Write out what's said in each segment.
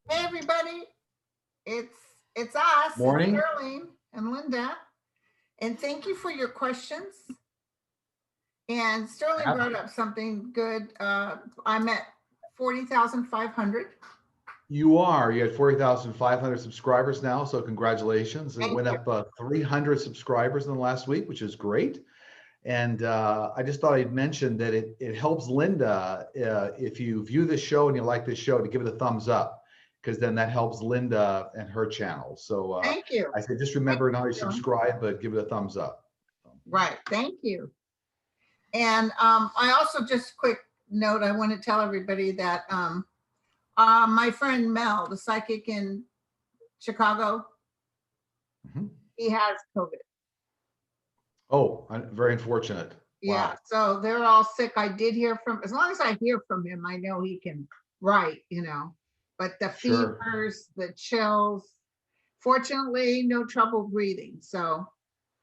Hey everybody, it's us, it's Morning. Sterling and Linda, and thank you for your questions. And Sterling Ab- brought up something good. I'm at 40,500. You are. You had 40,500 subscribers now, so congratulations. It Thank went you. up 300 subscribers in the last week, which is great. And I just thought I'd mention that it helps Linda if you view this show and you like this show to give it a thumbs up, because then that helps Linda and her channel. So Thank you. I said just Thank remember not you, only Sterling. subscribe, but give it a thumbs up. Right. Thank you. And I also just quick note, I want to tell everybody that my friend Mel, the psychic in Chicago, Mhm. he has COVID. Oh, very unfortunate. Yeah, Wow. so they're all sick. I did hear from, as long as I hear from him, I know he can write, but the Sure. fevers, the chills, fortunately, no trouble breathing. So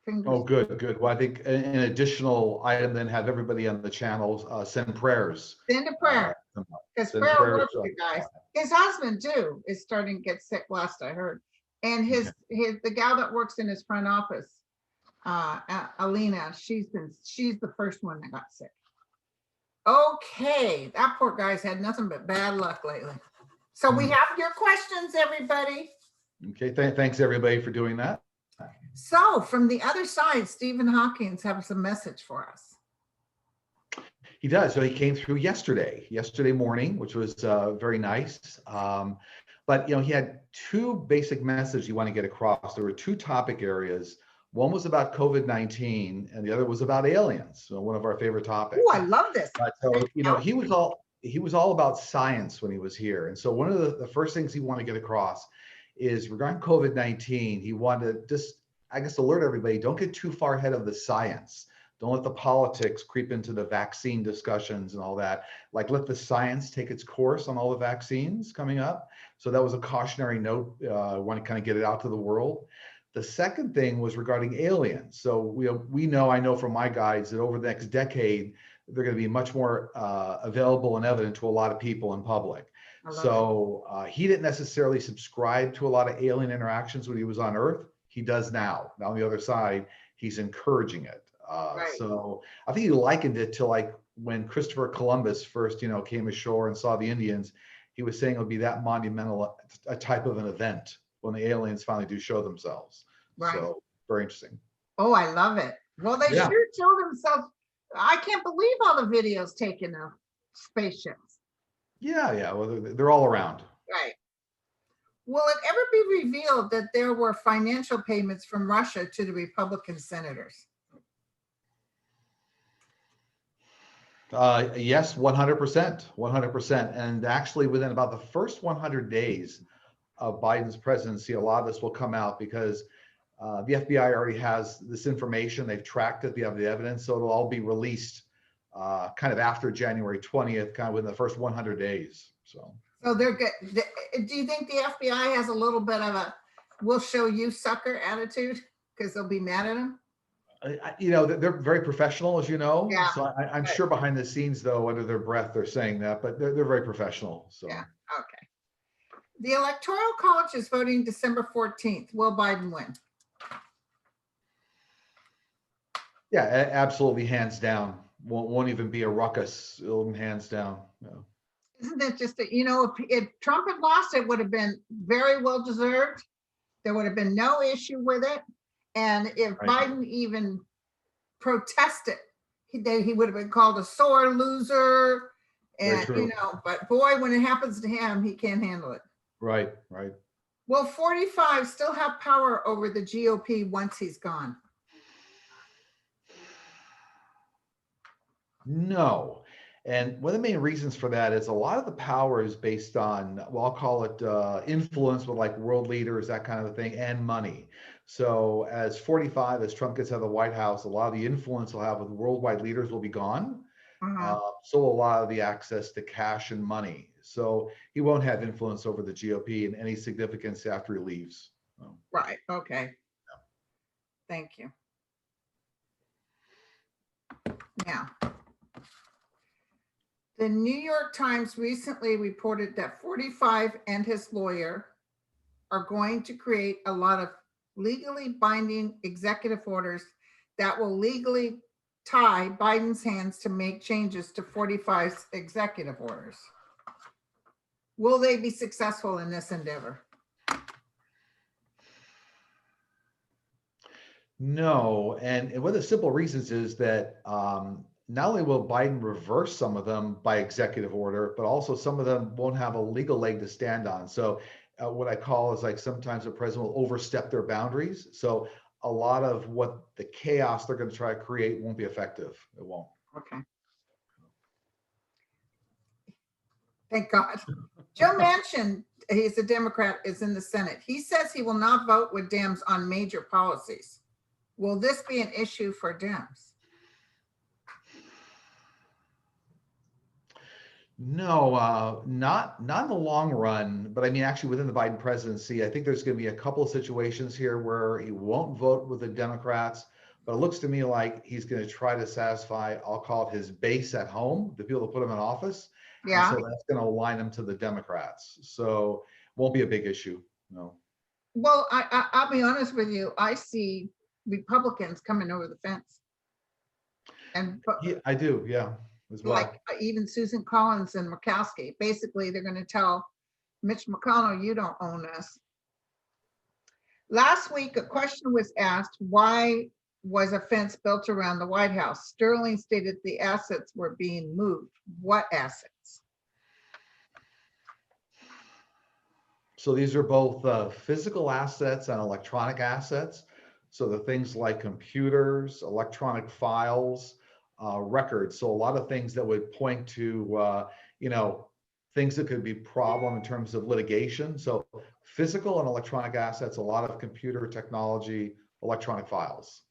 Oh, fingers, good, good. Well, I think an additional item, then have everybody on the channel send prayers. send a Uh, prayer because Send prayer prayers. works, you guys. His husband too is starting to get sick, last I heard. And Okay. his the gal that works in his front office, Alina, she's the first one that got sick. Okay, that poor guy's had nothing but bad luck lately. So we have your questions, everybody. Okay. Thanks everybody for doing that. So from the other side, Stephen Hawkings has a message for us. He does. So he came through yesterday morning, which was very nice. But he had two basic messages he wanted to get across. There were two topic areas. One was about COVID-19, and the other was about aliens. So one of our favorite topics. Oh, I love this. So he was all about science when he was here. And so one of the first things he wanted to get across is regarding COVID-19. He wanted to just, I guess, alert everybody: don't get too far ahead of the science. Don't let the politics creep into the vaccine discussions and all that. Like, let the science take its course on all the vaccines coming up. So that was a cautionary note. I want to kind of get it out to the world. The second thing was regarding aliens. So I know from my guides that over the next decade, they're going to be much more available and evident to a lot of people in public. So he didn't necessarily subscribe to a lot of alien interactions when he was on Earth. He does now. Now on the other side, he's encouraging it. Right. So I think he likened it to like when Christopher Columbus first, came ashore and saw the Indians. He was saying it would be that monumental a type of an event when the aliens finally do show themselves. Right. So very interesting. Oh, I love it. Well, they Yeah. sure show themselves. I can't believe all the videos taken of spaceships. Yeah. Well, they're all around. Right. Will it ever be revealed that there were financial payments from Russia to the Republican senators? Yes, 100%, 100%. And actually, within about the first 100 days of Biden's presidency, a lot of this will come out because the FBI already has this information. They've tracked it. They have the evidence. So it'll all be released kind of after January 20th, kind of within the first 100 days. So they're good. Do you think the FBI has a little bit of a "we'll show you, sucker" attitude because they'll be mad at them? They're very professional, as you know. Yeah. So I'm sure behind the scenes, though, under their breath, they're saying that, but they're very professional. So yeah. Okay. The Electoral College is voting December 14th. Will Biden win? yeah, absolutely, hands down. Won't even be a ruckus. Hands down. Yeah. Isn't that just that, if Trump had lost, it would have been very well deserved. There would have been no issue with it. And if Right. Biden even protested, he would have been called a sore loser. And, but boy, when it happens to him, he can't handle it. Right. Will 45 still have power over the GOP once he's gone? No. And one of the main reasons for that is a lot of the power is based on, well, I'll call it influence with like world leaders, that kind of a thing, and money. So as 45, as Trump gets out of the White House, a lot of the influence he'll have with worldwide leaders will be gone. So a lot of the access to cash and money. So he won't have influence over the GOP in any significance after he leaves. Right. Okay. Yeah. Thank you. Now, The New York Times recently reported that 45 and his lawyer are going to create a lot of legally binding executive orders that will legally tie Biden's hands to make changes to 45's executive orders. Will they be successful in this endeavor? No, and one of the simple reasons is that not only will Biden reverse some of them by executive order, but also some of them won't have a legal leg to stand on. So what I call is like sometimes the president will overstep their boundaries. So a lot of what the chaos they're going to try to create won't be effective. It won't. Okay. Thank God. Joe Manchin, he's a Democrat, is in the Senate. He says he will not vote with Dems on major policies. Will this be an issue for Dems? No, not in the long run. But I mean, actually, within the Biden presidency, I think there's going to be a couple of situations here where he won't vote with the Democrats. But it looks to me like he's going to try to satisfy, I'll call it his base at home, the people that put him in office. Yeah. And so that's going to align him to the Democrats. So it won't be a big issue. No. Well, I'll be honest with you. I see Republicans coming over the fence. And Yeah, I do. Yeah, as well. like even Susan Collins and Murkowski, basically they're going to tell Mitch McConnell, you don't own us. Last week, a question was asked, why was a fence built around the White House? Sterling stated the assets were being moved. What assets? So these are both physical assets and electronic assets. So the things like computers, electronic files, records. So a lot of things that would point to, things that could be problem in terms of litigation. So physical and electronic assets, a lot of computer technology, electronic files.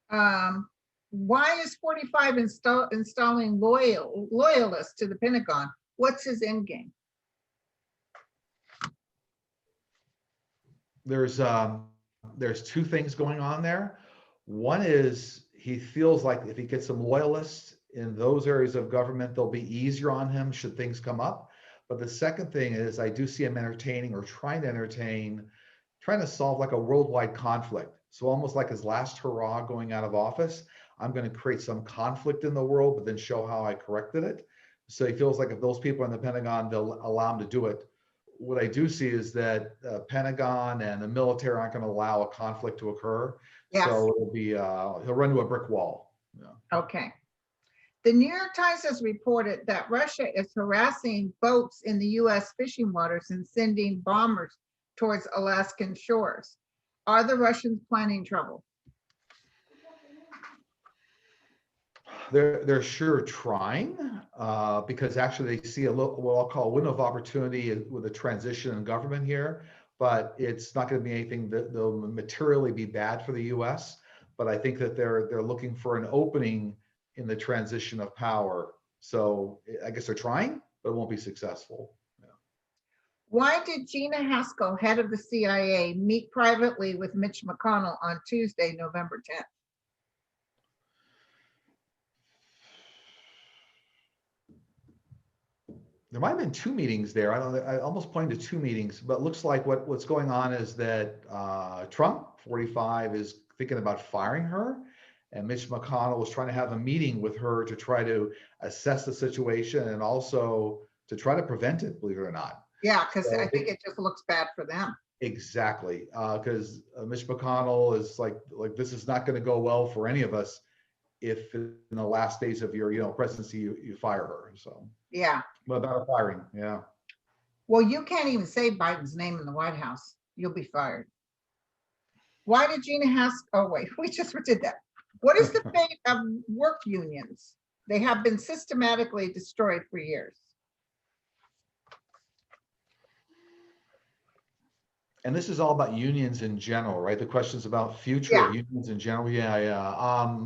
Why is 45 installing loyalists to the Pentagon? What's his end game? There's two things going on there. One is he feels like if he gets some loyalists in those areas of government, they'll be easier on him should things come up. But the second thing is I do see him entertaining or trying to solve like a worldwide conflict. So almost like his last hurrah going out of office, I'm going to create some conflict in the world, but then show how I corrected it. So he feels like if those people in the Pentagon, they'll allow him to do it. What I do see is that Pentagon and the military aren't going to allow a conflict to occur. Yes. So it'll be he'll run to a brick wall. Yeah. Okay. The New York Times has reported that Russia is harassing boats in the U.S. fishing waters and sending bombers towards Alaskan shores. Are the Russians planning trouble? They're sure trying because actually they see a little what I'll call a window of opportunity with a transition in government here, but it's not going to be anything that will materially be bad for the U.S. But I think that they're looking for an opening in the transition of power. So I guess they're trying, but it won't be successful. Yeah. Why did Gina Haspel, head of the CIA, meet privately with Mitch McConnell on Tuesday, November 10th? There might have been two meetings there. I almost pointed to two meetings, but it looks like what's going on is that Trump, 45, is thinking about firing her. And Mitch McConnell was trying to have a meeting with her to try to assess the situation and also to try to prevent it, believe it or not. Yeah, because I think it just looks bad for them. Exactly, because Mitch McConnell is like this is not going to go well for any of us if in the last days of your presidency you fire her. So yeah. What about a firing? Yeah. Well, you can't even say Biden's name in the White House. You'll be fired. Why did Gina Haspel? Oh wait, we just did that. What is the fate of work unions? They have been systematically destroyed for years. And this is all about unions in general, right? The question's about future of unions in general. Yeah.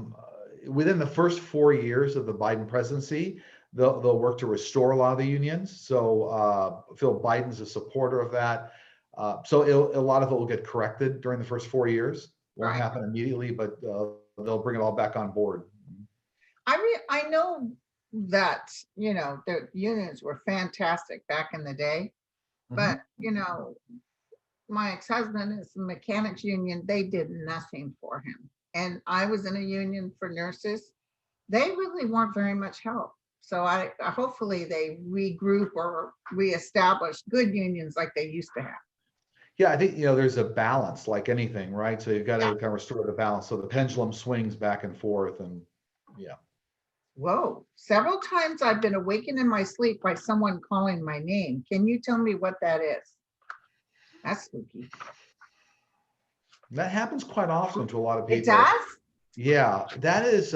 Within the first 4 years of the Biden presidency, they'll work to restore a lot of the unions. So Phil Biden's a supporter of that. So a lot of it will get corrected during the first 4 years. Won't happen immediately, but they'll bring it all back on board. I know that, the unions were fantastic back in the day. Mhm. But, my ex-husband is a mechanics union. They did nothing for him. And I was in a union for nurses. They really weren't very much help. So hopefully they regroup or reestablish good unions like they used to have. Yeah, I think, there's a balance like anything, right? So you've got to Yeah. kind of restore the balance. So the pendulum swings back and forth and yeah. Whoa. Several times I've been awakened in my sleep by someone calling my name. Can you tell me what that is? That's spooky. That happens quite often to a lot of It people. does? Yeah, that is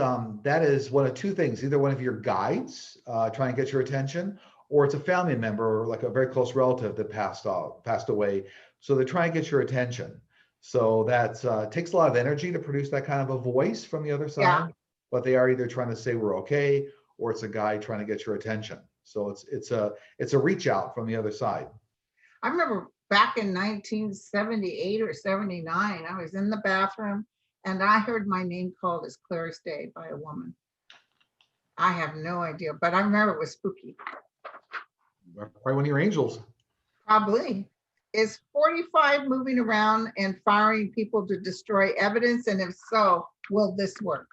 one of two things. Either one of your guides trying to get your attention, or it's a family member or like a very close relative that passed away. So they're trying to get your attention. So that takes a lot of energy to produce that kind of a voice from the other Yeah. side. But they are either trying to say we're okay, or it's a guide trying to get your attention. So it's a reach out from the other side. I remember back in 1978 or 79, I was in the bathroom and I heard my name called as clear as day by a woman. I have no idea, but I remember it was spooky. Probably one of your angels. Probably. Is 45 moving around and firing people to destroy evidence? And if so, will this work?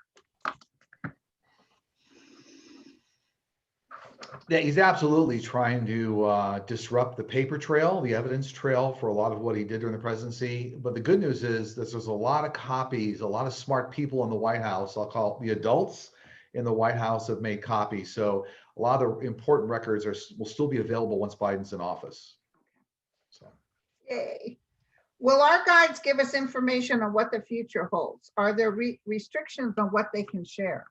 Yeah, he's absolutely trying to disrupt the paper trail, the evidence trail for a lot of what he did during the presidency. But the good news is that there's a lot of copies, a lot of smart people in the White House. I'll call it the adults in the White House have made copies. So a lot of the important records will still be available once Biden's in office. So Yay. Will our guides give us information on what the future holds? Are there restrictions on what they can share?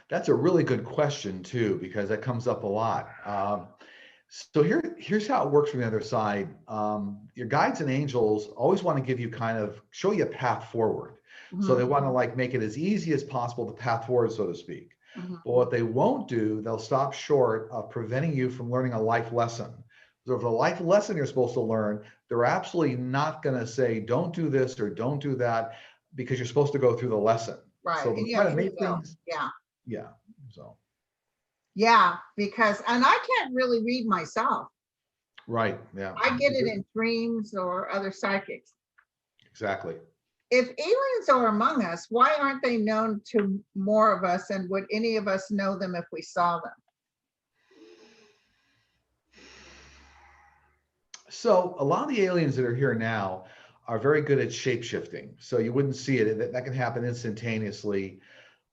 that's a really good question too, because that comes up a lot. So here's how it works from the other side. Your guides and angels always want to give you show you a path forward. So they want to like make it as easy as possible, the path forward, so to speak. Mhm. But what they won't do, they'll stop short of preventing you from learning a life lesson. So if the life lesson you're supposed to learn, they're absolutely not going to say, don't do this or don't do that, because you're supposed to go through the lesson. Right. So And they'll yeah, try to you make will. things, Yeah. yeah. So, Yeah. And I can't really read myself. right. Yeah. I get it in dreams or other psychics. Exactly. If aliens are among us, why aren't they known to more of us? And would any of us know them if we saw them? So a lot of the aliens that are here now are very good at shape shifting. So you wouldn't see it. That can happen instantaneously.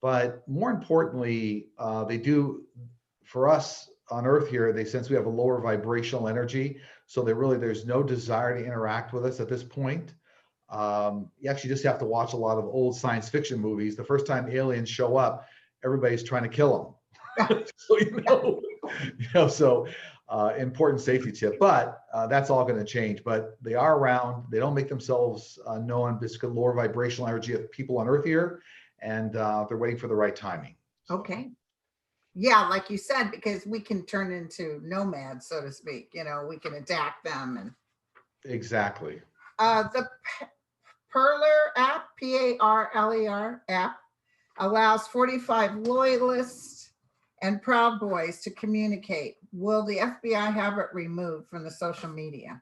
But more importantly, they do for us on Earth here. They sense we have a lower vibrational energy. So there's no desire to interact with us at this point. You actually just have to watch a lot of old science fiction movies. The first time aliens show up, everybody's trying to kill them. So so important safety tip. But that's all going to change. But they are around. They don't make themselves known because of lower vibrational energy of people on Earth here, and they're waiting for the right timing. So. Okay. Yeah, like you said, because we can turn into nomads, so to speak. We can attack them. And Exactly. the Perler app, Parler app, allows 45 loyalists and Proud Boys to communicate. Will the FBI have it removed from the social media?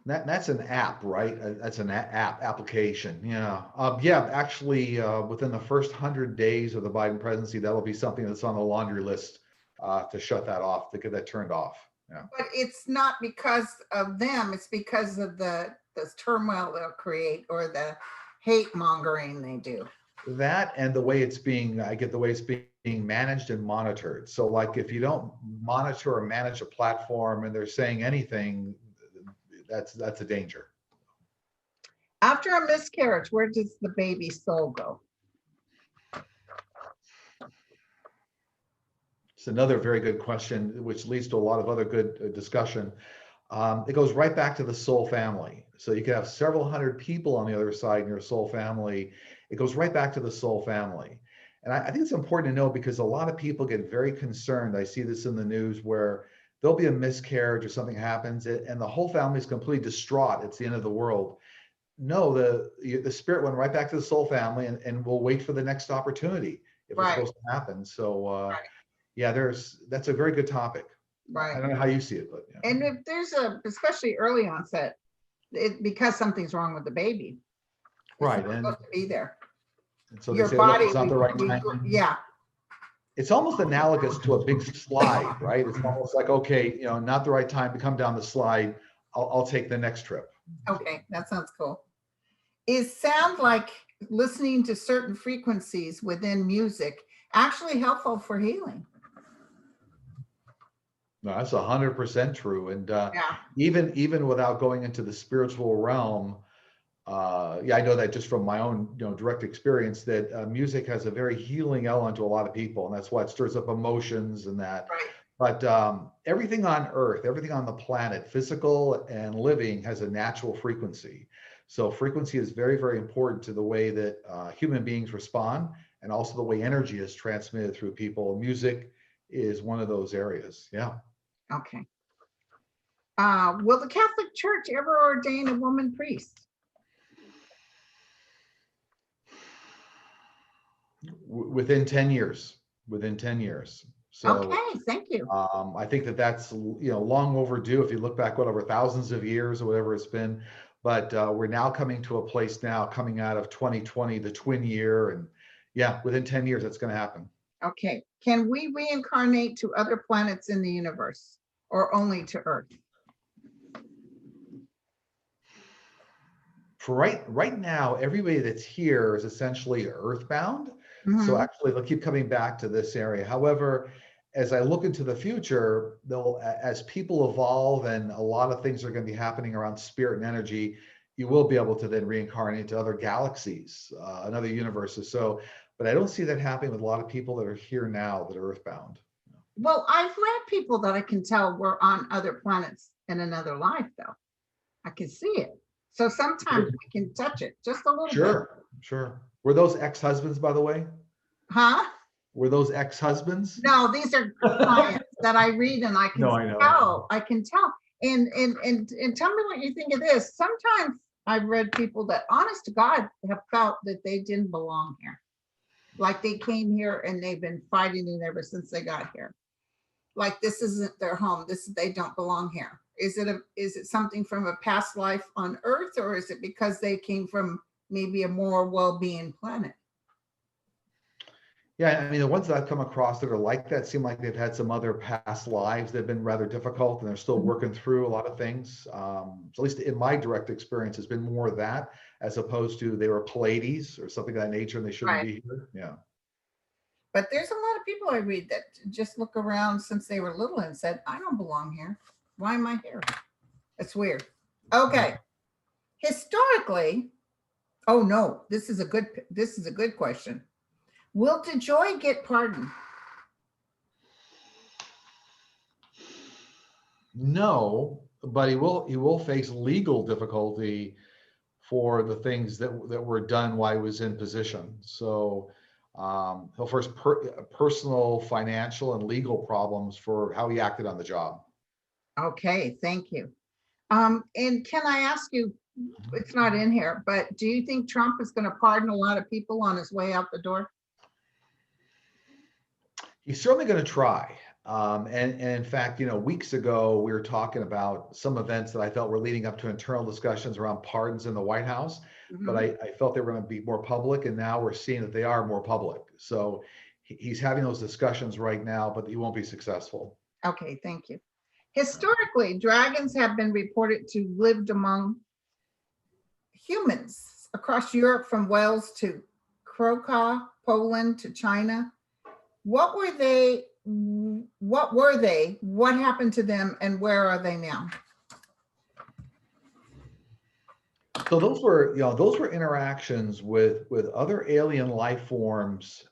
That's an app, right? That's an app application. Yeah. Yeah. Actually, within the first 100 days of the Biden presidency, that'll be something that's on the laundry list to shut that off, to get that turned off. Yeah. But it's not because of them. It's because of the turmoil they'll create or the hate mongering they do. That and the way it's being, I get the way it's being managed and monitored. So like if you don't monitor or manage a platform and they're saying anything, that's a danger. After a miscarriage, where does the baby's soul go? It's another very good question, which leads to a lot of other good discussion. It goes right back to the soul family. So you can have several hundred people on the other side in your soul family. It goes right back to the soul family. And I think it's important to know because a lot of people get very concerned. I see this in the news where there'll be a miscarriage or something happens and the whole family is completely distraught. It's the end of the world. No, the spirit went right back to the soul family, and we'll wait for the next opportunity if it's Right, supposed to happen. So right, yeah, that's a very good topic. I right. don't know how you see it, but yeah. And if there's especially early onset, because something's wrong with the baby, it's Right. not supposed to be there. And so they Your say, look, body, it's not the right time. yeah, It's almost analogous to a big slide, right? It's almost like, okay, not the right time to come down the slide. I'll take the next trip. okay, that sounds cool. Is sound like listening to certain frequencies within music actually helpful for healing? No, that's 100% true. And Yeah, even without going into the spiritual realm, yeah, I know that just from my own direct experience that music has a very healing element to a lot of people, and that's why it stirs up emotions and that. right. But everything on Earth, everything on the planet, physical and living, has a natural frequency. So frequency is very, very important to the way that human beings respond, and also the way energy is transmitted through people. Music is one of those areas. Yeah. Okay. Will the Catholic Church ever ordain a woman priest? Within 10 years. Within 10 years. So Okay, thank you. I think that's long overdue. If you look back, whatever, thousands of years or whatever it's been, but we're now coming to a place now, coming out of 2020, the twin year, and yeah, within 10 years, that's going to happen. Okay, can we reincarnate to other planets in the universe or only to Earth? For right now, everybody that's here is essentially earthbound. So Mhm. actually, they'll keep coming back to this area. However, as I look into the future, as people evolve and a lot of things are going to be happening around spirit and energy, you will be able to then reincarnate to other galaxies and other universes. So, but I don't see that happening with a lot of people that are here now that are earthbound. Well, I've read people that I can tell were on other planets in another life, though. I can see it. So sometimes we can touch it just a little bit. Sure, sure. Were those ex-husbands, by the way? Huh? Were those ex-husbands? No, these are clients that I read and I can No, I know. tell. I can tell. And tell me what you think of this. Sometimes I've read people that honest to God have felt that they didn't belong here. Like they came here and they've been fighting it ever since they got here. Like this isn't their home. They don't belong here. Is it something from a past life on Earth, or is it because they came from maybe a more well-being planet? Yeah, I mean, the ones that I've come across that are like that seem like they've had some other past lives that have been rather difficult, and they're still working through a lot of things. So at least in my direct experience, has been more of that as opposed to they were Pleiades or something of that nature and they shouldn't Right. be here. Yeah. But there's a lot of people I read that just look around since they were little and said, I don't belong here. Why am I here? It's weird. Okay. Historically, oh no, this is a good question. Will DeJoy get pardoned? No, but he will face legal difficulty for the things that were done while he was in position. So he'll first personal, financial, and legal problems for how he acted on the job. Okay, thank you. And can I ask you, it's not in here, but do you think Trump is going to pardon a lot of people on his way out the door? He's certainly going to try. And in fact, weeks ago, we were talking about some events that I felt were leading up to internal discussions around pardons in the White House, but Mhm. I felt they were going to be more public, and now we're seeing that they are more public. So he's having those discussions right now, but he won't be successful. Okay, thank you. Historically, dragons have been reported to lived among humans across Europe from Wales to Krakow, Poland to China. What were they? What were they? What happened to them and where are they now? So those were interactions with other alien life forms.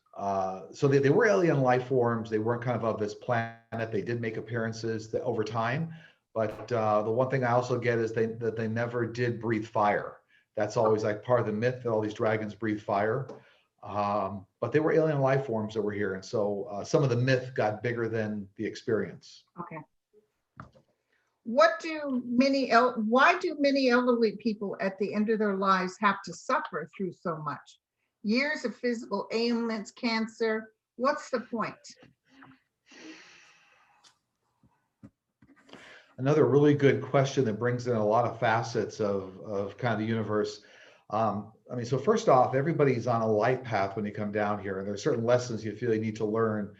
So they were alien life forms. They weren't kind of this planet. They did make appearances over time, but the one thing I also get is that they never did breathe fire. That's always like part of the myth that all these dragons breathe fire. But they were alien life forms that were here, and so some of the myth got bigger than the experience. Okay. why do many elderly people at the end of their lives have to suffer through so much? Years of physical ailments, cancer. What's the point? Another really good question that brings in a lot of facets of kind of the universe. I mean, so first off, everybody's on a life path when you come down here, and there's certain lessons you feel you need to learn.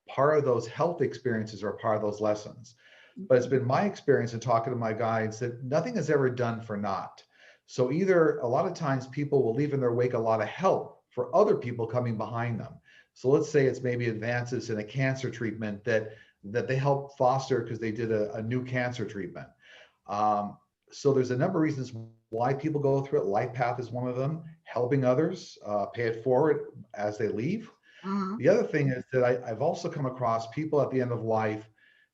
Part of those health experiences are part of those lessons. But it's been my experience in talking to my guides that nothing is ever done for naught. So either a lot of times people will leave in their wake a lot of help for other people coming behind them. So let's say it's maybe advances in a cancer treatment that they help foster because they did a new cancer treatment. So there's a number of reasons why people go through it. Life path is one of them. Helping others, pay it forward as they leave. Mhm. The other thing is that I've also come across people at the end of life.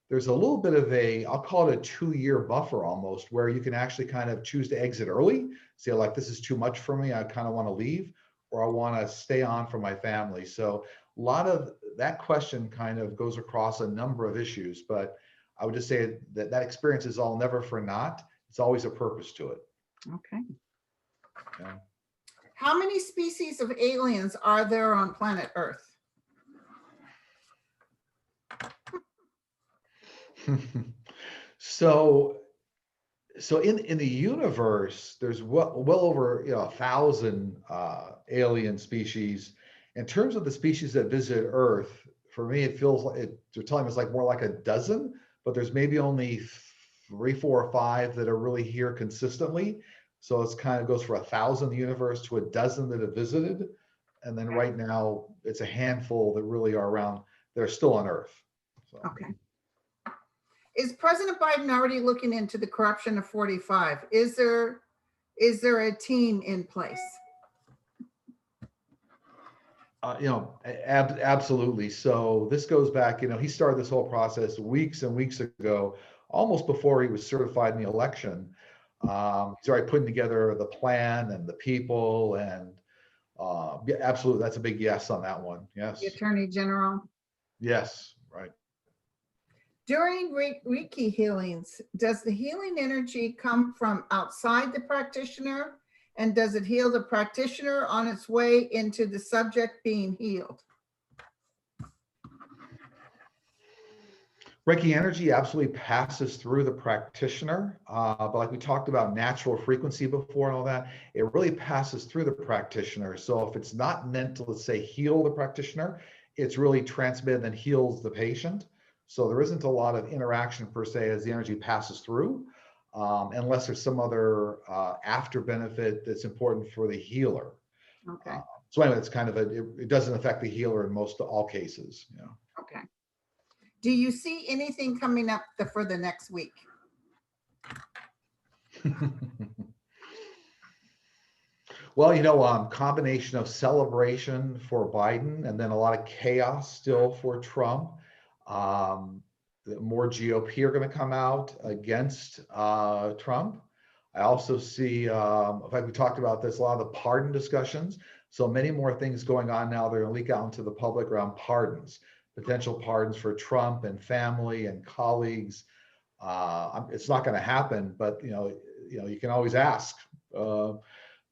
There's a little bit of I'll call it a 2-year buffer almost, where you can actually kind of choose to exit early, say like, this is too much for me, I kind of want to leave, or I want to stay on for my family. So a lot of that question kind of goes across a number of issues, but I would just say that experience is all never for naught. It's always a purpose to it. Okay. Yeah. How many species of aliens are there on planet Earth? So in the universe, there's well over 1,000 alien species. In terms of the species that visit Earth, for me, it feels like they're telling me it's like more like a dozen, but there's maybe only 3, 4, or 5 that are really here consistently. So it's kind of goes from 1,000 in the universe to a dozen that have visited, and then right now it's a handful that really are around that are still on Earth. So. Okay. Is President Biden already looking into the corruption of 45? Is there a team in place? Absolutely. So this goes back, he started this whole process weeks and weeks ago, almost before he was certified in the election. He's already putting together the plan and the people, and yeah, absolutely. That's a big yes on that one. Yes. The Attorney General. Yes. Right. During Reiki healings, does the healing energy come from outside the practitioner? And does it heal the practitioner on its way into the subject being healed? Reiki energy absolutely passes through the practitioner, but like we talked about natural frequency before and all that, it really passes through the practitioner. So if it's not meant to, let's say, heal the practitioner, it's really transmitted and heals the patient. So there isn't a lot of interaction per se as the energy passes through, unless there's some other after benefit that's important for the healer. Okay. So anyway, it's kind of it doesn't affect the healer in all cases. Okay. Do you see anything coming up for the next week? Well, combination of celebration for Biden and then a lot of chaos still for Trump. More GOP are going to come out against Trump. I also see, in fact, we talked about this, a lot of the pardon discussions. So many more things going on now. They're going to leak out into the public around pardons, potential pardons for Trump and family and colleagues. It's not going to happen, but you can always ask. But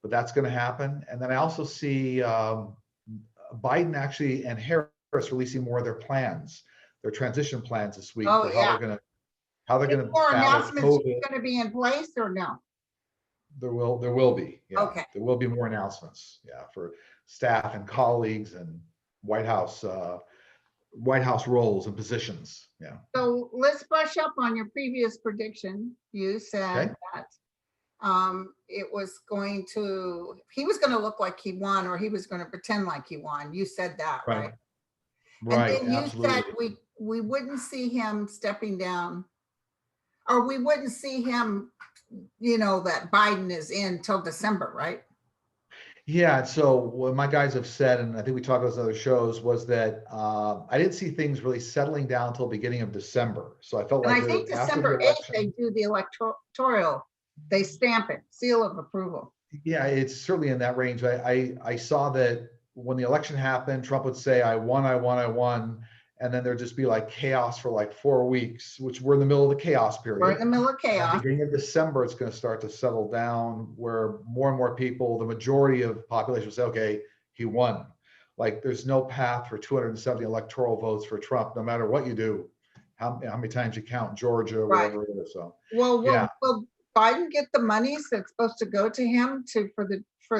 that's going to happen. And then I also see Biden actually and Harris releasing more of their plans, their transition plans this week for how they're going to More battle announcements COVID. going to be in place or no? There will be. Yeah. Okay. There will be more announcements. Yeah, for staff and colleagues and White House roles and positions. Yeah. So let's brush up on your previous prediction. You said that he was going to look like he won, or he was going to pretend like he won. You said that, right? Right. And then you Absolutely. said we wouldn't see him stepping down, or we wouldn't see him, that Biden is in till December, right? Yeah. So what my guys have said, and I think we talked about this in other shows, was that I didn't see things really settling down until beginning of December. So I felt And like I think after the December 8th, election, they do the electoral, they stamp it, seal of approval. yeah, it's certainly in that range. I saw that when the election happened, Trump would say, I won, and then there'd just be like chaos for like 4 weeks, which we're in the middle of the chaos period. We're in the middle of At chaos. the beginning of December, it's going to start to settle down where more and more people, the majority of the population will say, okay, he won. Like there's no path for 270 electoral votes for Trump, no matter what you do, how many times you count Georgia, Right. whatever it is. So, Well, yeah. will Biden get the monies that's supposed to go to him for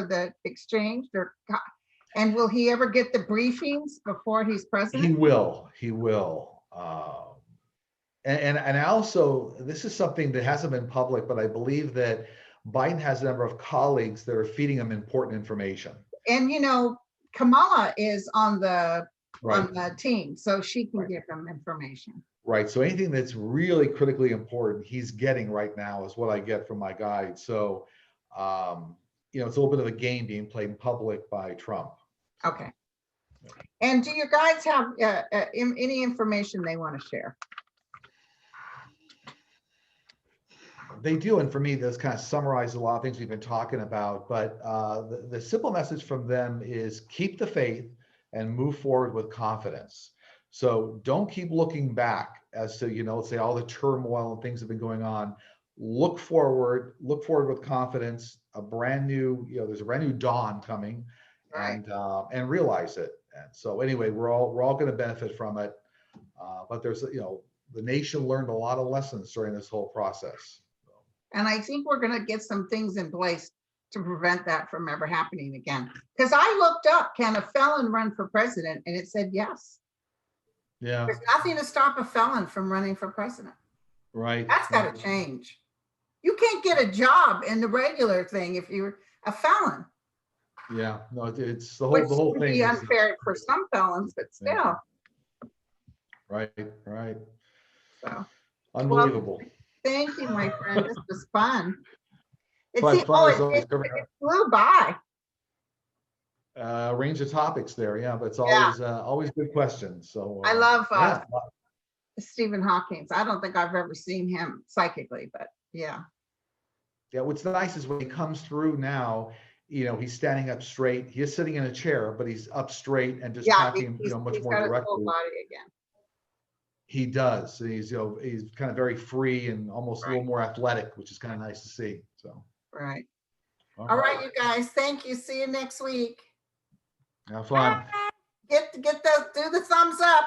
the exchange, and will he ever get the briefings before he's president? He will. And I also, this is something that hasn't been public, but I believe that Biden has a number of colleagues that are feeding him important information. And Kamala is on the Right. on the team, so she can give him information. Right. So anything that's really critically important, he's getting right now is what I get from my guide. So, it's a little bit of a game being played in public by Trump. Okay. And do you guys have any information they want to share? They do, and for me, this kind of summarizes a lot of things we've been talking about. But the simple message from them is keep the faith and move forward with confidence. So don't keep looking back as to, let's say all the turmoil and things have been going on. Look forward with confidence. A brand new, there's a brand new dawn coming, Right. and realize it. And so anyway, we're all going to benefit from it. But there's, the nation learned a lot of lessons during this whole process. And I think we're going to get some things in place to prevent that from ever happening again. Because I looked up, can a felon run for president? And it said yes. Yeah. There's nothing to stop a felon from running for president. Right. That's got to change. You can't get a job in the regular thing if you're a felon. Yeah. No, it's the Which whole would thing be is unfair for some felons, but still. Yeah. Right. So Unbelievable. thank you, my friend. This was fun. It Fun is always it flew by. Range of topics there, yeah, but it's always good questions. So I love Stephen Hawkings. I don't think I've ever seen him psychically, but yeah. Yeah, what's nice is when he comes through now, he's standing up straight. He is sitting in a chair, but he's up straight and just talking, much he's more got his directly. whole body again. He does. And he's kind of very free and almost a little more athletic, which is kind of nice to see. So. Right. All right, you guys. Thank you. See you next week. Have fun. Do the thumbs up.